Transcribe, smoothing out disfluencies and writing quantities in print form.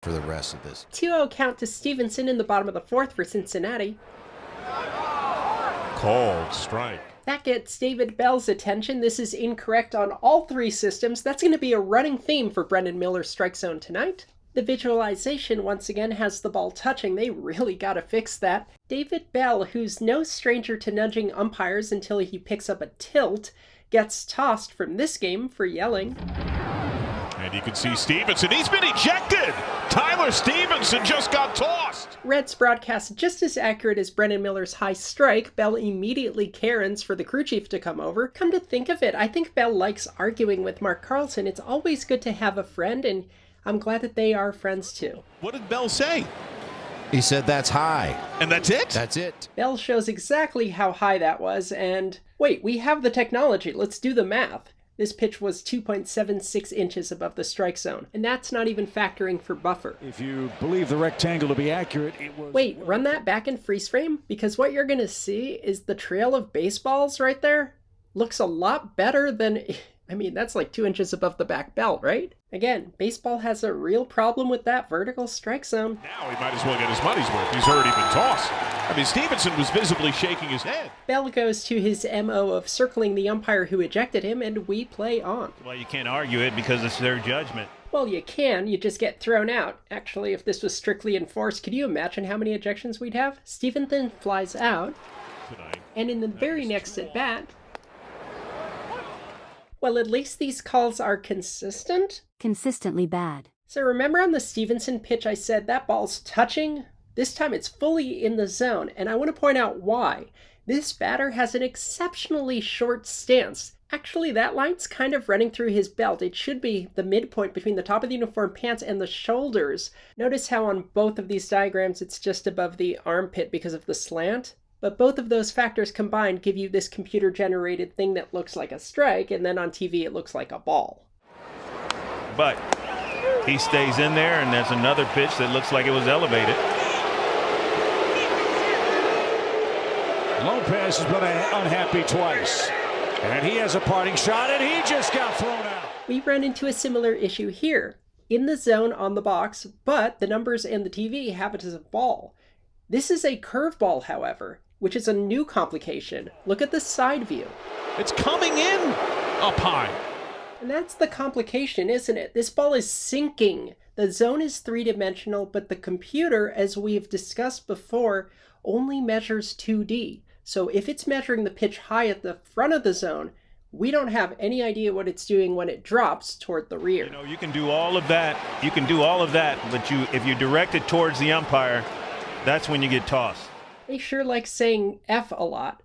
for the rest of this. 2-0 count to Stevenson in the bottom of the fourth for Cincinnati. Called strike. That gets David Bell's attention. This is incorrect on all three systems. That's going to be a running theme for Brennan Miller's strike zone tonight. The visualization once again has the ball touching. They really got to fix that. David Bell, who's no stranger to nudging umpires until he picks up a tilt, gets tossed from this game for yelling. And you can see Stevenson. He's been ejected. Tyler Stevenson just got tossed. Red's broadcast just as accurate as Brennan Miller's high strike. Bell immediately Karens for the crew chief to come over. Come to think of it, I think Bell likes arguing with Mark Carlson. It's always good to have a friend, and I'm glad that they are friends too. What did Bell say? He said that's high. And that's it? That's it. Bell shows exactly how high that was, and wait, we have the technology. Let's do the math. This pitch was 2.76 inches above the strike zone, and that's not even factoring for buffer. If you believe the rectangle to be accurate, it was... Wait, run that back in freeze frame? Because what you're going to see is the trail of baseballs right there looks a lot better than... I mean, that's like 2 inches above the back belt, right? Again, baseball has a real problem with that vertical strike zone. Now he might as well get his money's worth. He's already been tossed. I mean, Stevenson was visibly shaking his head. Bell goes to his MO of circling the umpire who ejected him, and we play on. Well, you can't argue it because it's their judgment. Well, you can. You just get thrown out. Actually, if this was strictly enforced, could you imagine how many ejections we'd have? Stevenson flies out, and in the very next at-bat, well, at least these calls are consistent. Consistently bad. So remember on the Stevenson pitch I said that ball's touching? This time it's fully in the zone, and I want to point out why. This batter has an exceptionally short stance. Actually, that line's kind of running through his belt. It should be the midpoint between the top of the uniform pants and the shoulders. Notice how on both of these diagrams it's just above the armpit because of the slant? But both of those factors combined give you this computer-generated thing that looks like a strike, and then on TV it looks like a ball. But he stays in there, and there's another pitch that looks like it was elevated. Lopez has been unhappy twice. And he has a parting shot, and he just got thrown out. We run into a similar issue here. In the zone on the box, but the numbers and the TV have it as a ball. This is a curveball, however, which is a new complication. Look at the side view. It's coming in up high. And that's the complication, isn't it? This ball is sinking. The zone is three-dimensional, but the computer, as we've discussed before, only measures 2D. So if it's measuring the pitch high at the front of the zone, we don't have any idea what it's doing when it drops toward the rear. You know, you can do all of that. You can do all of that, but if you direct it towards the umpire, that's when you get tossed. They sure like saying F a lot.